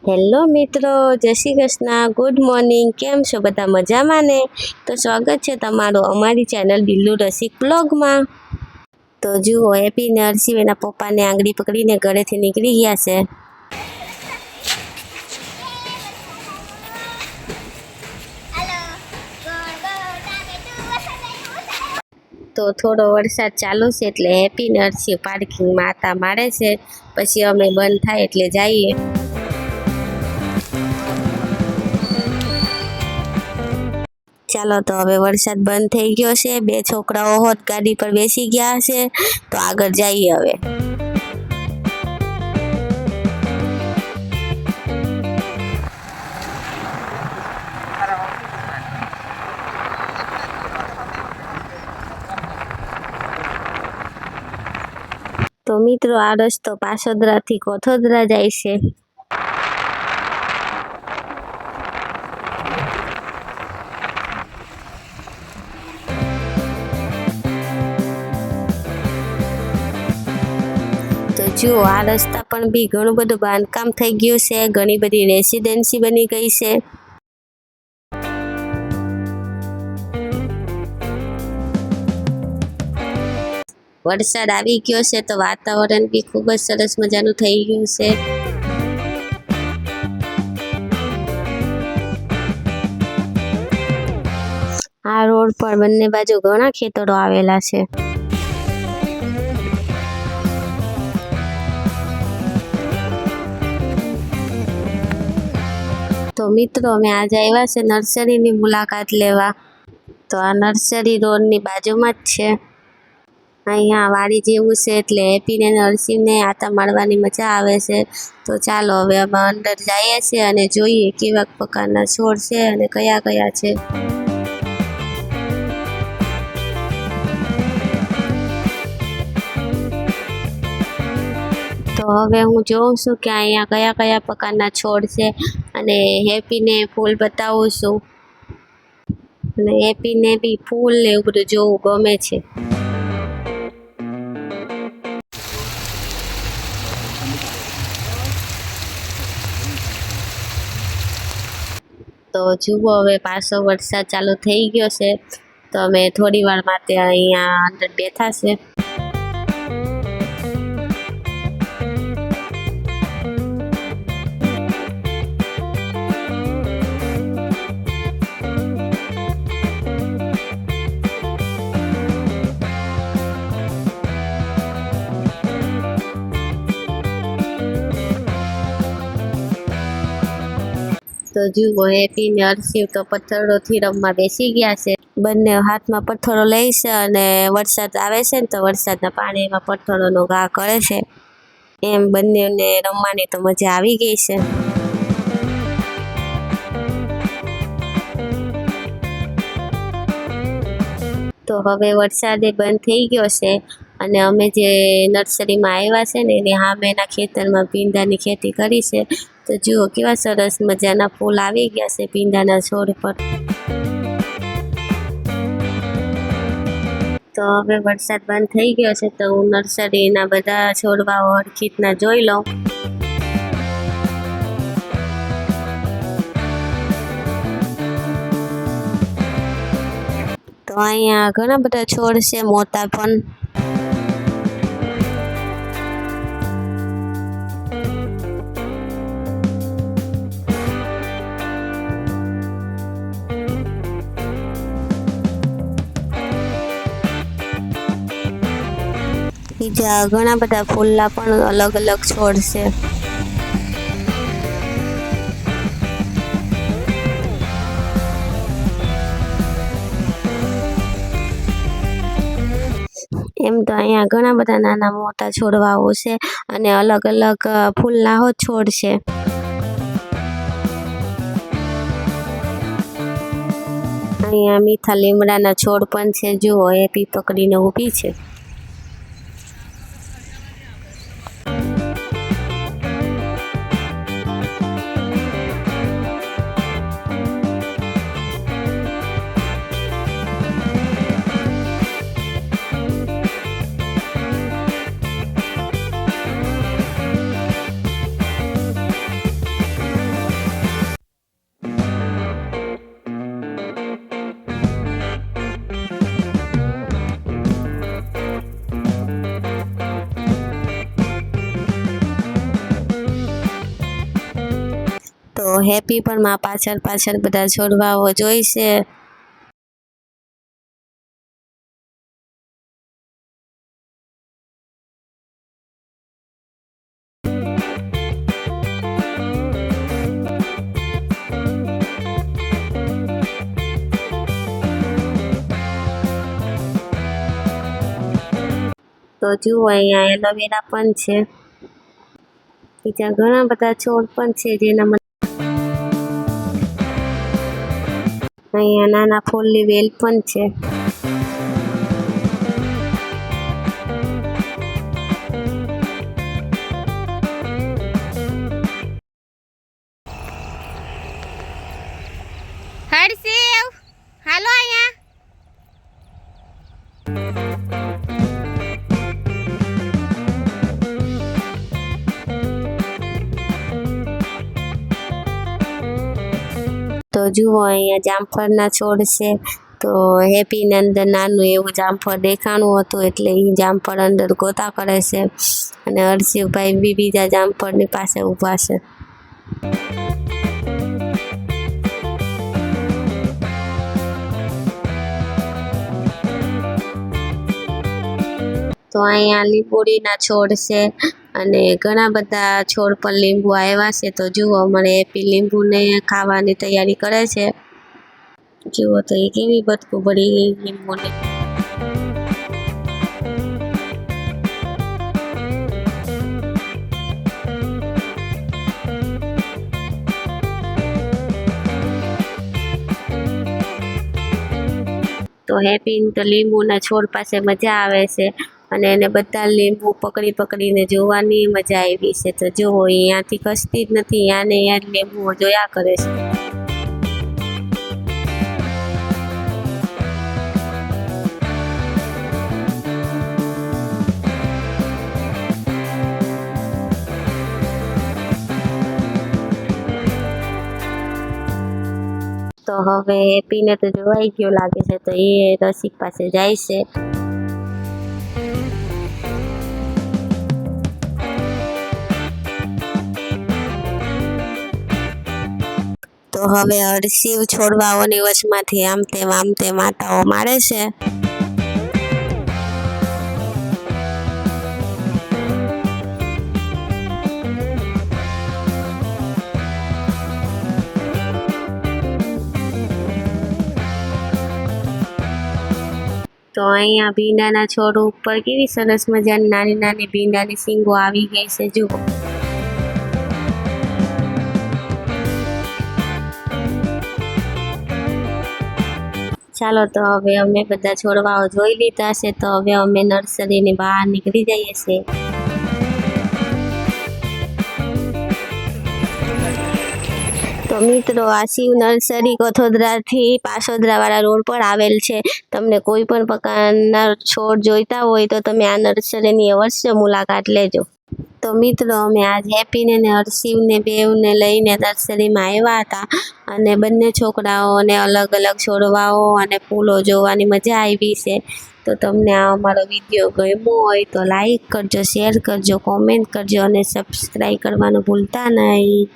Hello મિત્રો, જય Shri Krishna, good morning. કેમ છો બધા? મજામાં ને? તો સ્વાગત છે તમારું અમારી ચેનલ બિલ્લુ રસિક બ્લોગમાં. તો જુઓ, હેપી ને હર્ષિવ એના પપ્પાને આંગળી પકડીને ઘરેથી નીકળી ગયા છે. તો થોડો વરસાદ ચાલુ છે એટલે હેપી ને હર્ષિવ પાર્કિંગમાં આટા મારે છે. પછી અમે બંધ થાય એટલે જઈએ. ચાલો, તો હવે વરસાદ બંધ થઈ ગયો છે. બે છોકરાઓ હોત ગાડી પર બેસી ગયા છે, તો આગળ જઈએ હવે. તો મિત્રો, આ રસ્તો પાસોદરાથી કોથોદરા જાય છે. તો જુઓ, આ રસ્તા પણ બી ઘણું બધું બાંધકામ થઈ ગયું છે. ઘણી બધી રેસિડેન્સી બની ગઈ છે. વરસાદ આવી ગયો છે તો વાતાવરણ બી ખૂબ જ સરસ મજાનું થઈ ગયું છે. આ રોડ પર બંને બાજુ ઘણા ખેતરો આવેલા છે. તો મિત્રો, અમે આજે આવ્યા છે નર્સરીની મુલાકાત લેવા. તો આ નર્સરી રોડની બાજુમાં જ છે. અહીંયા વાડી જેવું છે એટલે હેપીને હર્ષિવને આટા મારવાની મજા આવે છે. તો ચાલો હવે અમે અંદર જઈએ છીએ અને જોઈએ કેવા પ્રકારના છોડ છે અને કયા કયા છે. તો હવે હું જોઉં છું કે અહીંયા કયા કયા પ્રકારના છોડ છે અને હેપીને ફૂલ બતાવું છું. અને હેપીને બી ફૂલ ને એવું બધું જોવું ગમે છે. તો જુઓ, હવે પાછો વરસાદ ચાલુ થઈ ગયો છે. તો અમે થોડી વાર માટે અહીંયા અંદર બેઠા છે. તો જુઓ, હેપી ને હર્ષિવ તો પથ્થરોથી રમવા બેસી ગયા છે. બંને હાથમાં પથ્થરો લે છે અને વરસાદ આવે છે ને તો વરસાદના પાણીમાં પથ્થરોનો ઘા કરે છે. એમ બંનેને રમવાની તો મજા આવી ગઈ છે. તો હવે વરસાદ બંધ થઈ ગયો છે અને અમે જે નર્સરીમાં આવ્યા છે ને એની સામેના ખેતરમાં ભીંડાની ખેતી કરી છે. તો જુઓ, કેવા સરસ મજાના ફૂલ આવી ગયા છે ભીંડાના છોડ પર. તો હવે વરસાદ બંધ થઈ ગયો છે તો હું નર્સરીના બધા છોડવાઓ હરખી રીતના જોઈ લઉં. તો અહીંયા ઘણા બધા છોડ છે, મોટા પણ. બીજા ઘણા બધા ફૂલના પણ અલગ અલગ છોડ છે. એમ તો અહીંયા ઘણા બધા નાના મોટા છોડવાઓ છે અને અલગ અલગ ફૂલના છોડ છે. અહીંયા મીઠા લીમડાના છોડ પણ છે. જુઓ, હેપી પકડીને ઊભી છે. હેપી પણ માં પાછળ પાછળ બધા છોડવાઓ જોઈશે. તો જુઓ અહીંયા એલોવેરા પણ છે, બીજા ઘણા બધા છોડ પણ છે જેના અહીંયા નાના ફૂલની વેલ પણ છે. હર્ષિવ, હાલો અહીંયા. તો જુઓ અહીંયા જામફળના છોડ છે. તો હેપીને અંદર નાનું એવું જામફળ દેખાણું હતું એટલે એ જામફળ અંદર ગોતા કરે છે અને હર્ષિવભાઈ બી બીજા જામફળની પાસે ઊભા છે. તો અહીંયા લીંબોડીના છોડ છે અને ઘણા બધા છોડ પર લીંબુ આવ્યા છે. તો જુઓ મને હેપી લીંબુને ખાવાની તૈયારી કરે છે. જુઓ તો એ કેવી બટકું ભરી ગઈ લીંબુને. તો હેપી તો લીંબુના છોડ પાસે મજા આવે છે અને એને બધા લીંબુ પકડી પકડીને જોવાની મજા આવી છે. તો જુઓ અહીંયાથી ખસતી જ નથી, યાને યાર લીંબુઓ જોયા કરે છે. તો હવે હેપીને તો જોવાઈ ગયો લાગે છે, તો એ રસિક પાસે જાય છે. તો હવે હર્ષિવ છોડવાઓની વચમાંથી આમ તેમ આટાઓ મારે છે. તો અહીંયા ભીંડાના છોડ ઉપર કેવી સરસ મજાની નાની નાની ભીંડાની શીંગો આવી ગઈ છે. જુઓ ચાલો તો હવે અમે બધા છોડવાઓ જોઈ લીધા છે. તો હવે અમે નર્સરીની બહાર નીકળી જઈએ છીએ. તો મિત્રો આ શિવ નર્સરી કોથોદરાથી પાસોદરાવાળા રોડ પર આવેલ છે. તમને કોઈ પણ પ્રકારના છોડ જોઈતા હોય તો તમે આ નર્સરીની અવશ્ય મુલાકાત લેજો. તો મિત્રો અમે આજ હેપીને ને હર્ષિવને બેવને લઈને નર્સરીમાં આવ્યા હતા અને બંને છોકરાઓને અલગ અલગ છોડવાઓ અને ફૂલો જોવાની મજા આવી છે. તો તમને આ અમારો વિડીયો ગમ્યો હોય તો લાઈક કરજો, શેર કરજો, કોમેન્ટ કરજો અને સબસ્ક્રાઈબ કરવાનું ભૂલતા નહીં.